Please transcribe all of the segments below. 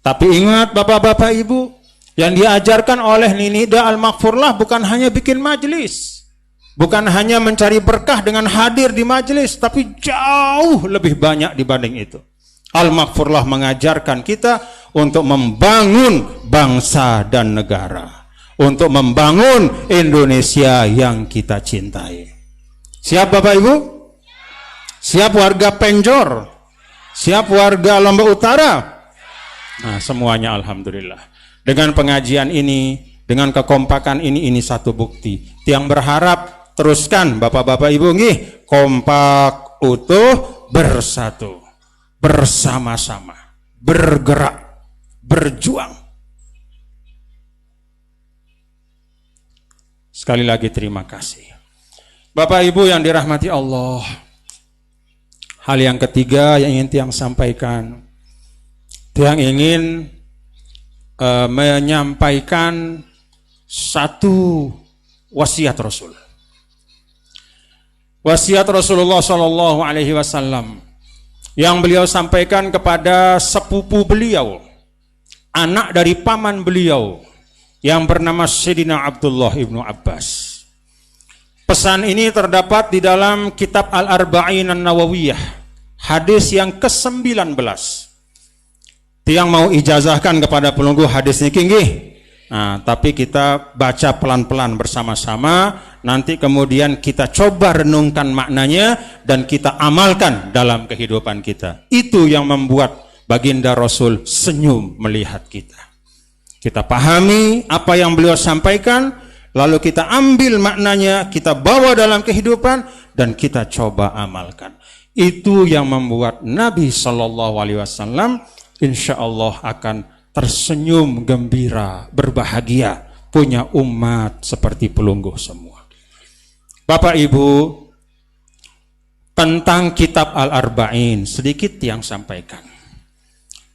Tapi ingat Bapak-bapak Ibu, yang diajarkan oleh Ninida Al-Maghfurlah bukan hanya bikin majelis, bukan hanya mencari berkah dengan hadir di majelis, tapi jauh lebih banyak dibanding itu. Al-Maghfurlah mengajarkan kita untuk membangun bangsa dan negara, untuk membangun Indonesia yang kita cintai. Siap Bapak Ibu? Siap warga Penjor? Siap warga Lombok Utara? Nah, semuanya alhamdulillah. Dengan pengajian ini, dengan kekompakan ini satu bukti. Tiang berharap teruskan Bapak-bapak Ibu nggih, kompak, utuh, bersatu, bersama-sama, bergerak, berjuang. Sekali lagi terima kasih. Bapak Ibu yang dirahmati Allah, hal yang ketiga yang ingin Tiang sampaikan, Tiang ingin menyampaikan satu wasiat Rasul. Wasiat Rasulullah Shallallahu Alaihi Wasallam yang beliau sampaikan kepada sepupu beliau, anak dari paman beliau yang bernama Sayyidina Abdullah ibnu Abbas. Pesan ini terdapat di dalam kitab Al-Arba'in An-Nawawiyah, hadis yang ke-19. Tiang mau ijazahkan kepada pelunggu hadis niki. Nah, tapi kita baca pelan-pelan bersama-sama, nanti kemudian kita coba renungkan maknanya dan kita amalkan dalam kehidupan kita. Itu yang membuat baginda Rasul senyum melihat kita. Kita pahami apa yang beliau sampaikan, lalu kita ambil maknanya, kita bawa dalam kehidupan dan kita coba amalkan. Itu yang membuat Nabi Shallallahu Alaihi Wasallam insya Allah akan tersenyum gembira, berbahagia, punya umat seperti pelungguh semua. Bapak Ibu, tentang kitab Al-Arba'in sedikit yang sampaikan.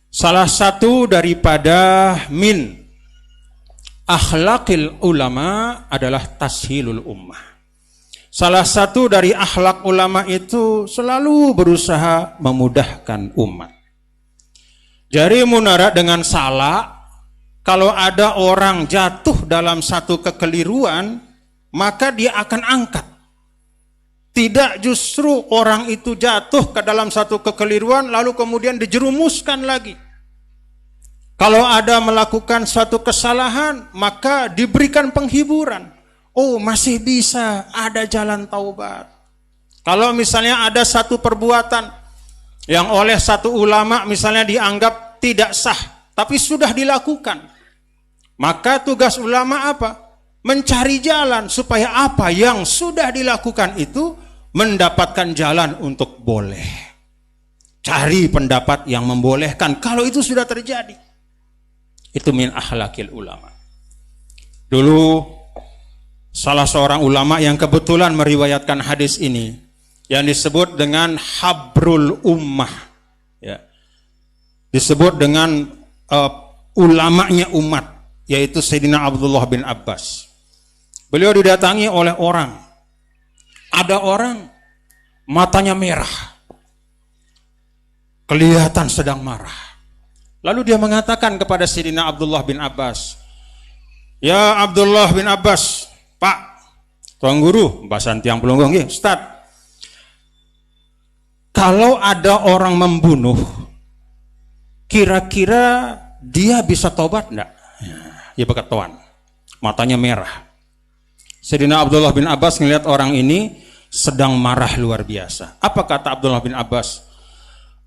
Salah satu daripada min akhlaqil ulama adalah tashilul ummah. Salah satu dari akhlak ulama itu selalu berusaha memudahkan umat. Jari munara dengan salah, kalau ada orang jatuh dalam satu kekeliruan, maka dia akan angkat. Tidak justru orang itu jatuh ke dalam satu kekeliruan, lalu kemudian dijerumuskan lagi. Kalau ada melakukan suatu kesalahan, maka diberikan penghiburan. Oh, masih bisa, ada jalan taubat. Kalau misalnya ada satu perbuatan yang oleh satu ulama misalnya dianggap tidak sah, tapi sudah dilakukan, maka tugas ulama apa? Mencari jalan supaya apa yang sudah dilakukan itu mendapatkan jalan untuk boleh. Cari pendapat yang membolehkan kalau itu sudah terjadi. Itu min akhlakil ulama. Dulu salah seorang ulama yang kebetulan meriwayatkan hadis ini, yang disebut dengan habrul ummah, ya, disebut dengan ulamanya umat, yaitu Sayyidina Abdullah bin Abbas. Beliau didatangi oleh orang. Ada orang matanya merah, kelihatan sedang marah. Lalu dia mengatakan kepada Sayyidina Abdullah bin Abbas, "Ya Abdullah bin Abbas, Pak, Tuan Guru, bahasan tiang pelunggung, Ustaz, kalau ada orang membunuh, kira-kira dia bisa tobat enggak?" Ya berkatuan, matanya merah. Sayyidina Abdullah bin Abbas melihat orang ini sedang marah luar biasa. Apa kata Abdullah bin Abbas?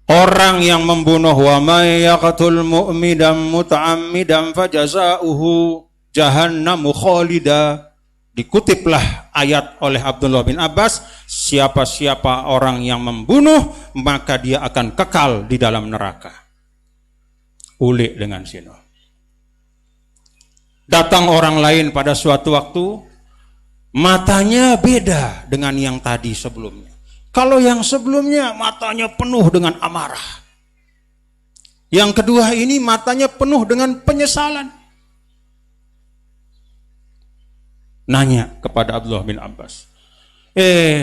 Orang yang membunuh, wa may yaqtul mu'minan muta'ammidan fajaza'uhu jahannamu khalida. Dikutiplah ayat oleh Abdullah bin Abbas, siapa-siapa orang yang membunuh maka dia akan kekal di dalam neraka. Ulik dengan sino. Datang orang lain pada suatu waktu, matanya beda dengan yang tadi sebelumnya. Kalau yang sebelumnya matanya penuh dengan amarah, yang kedua ini matanya penuh dengan penyesalan. Nanya kepada Abdullah bin Abbas,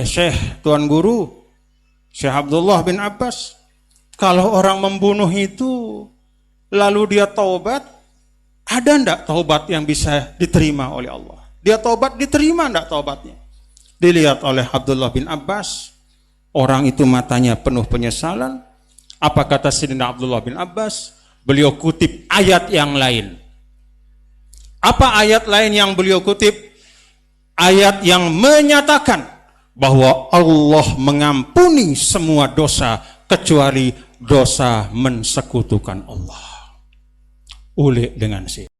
Syekh Tuan Guru, Syekh Abdullah bin Abbas, kalau orang membunuh itu lalu dia taubat, ada ndak taubat yang bisa diterima oleh Allah? Dia taubat, diterima ndak taubatnya? Dilihat oleh Abdullah bin Abbas, orang itu matanya penuh penyesalan. Apa kata Sayyidina Abdullah bin Abbas? Beliau kutip ayat yang lain. Apa ayat lain yang beliau kutip? Ayat yang menyatakan bahwa Allah mengampuni semua dosa kecuali dosa mensekutukan Allah. Ulik dengan sini.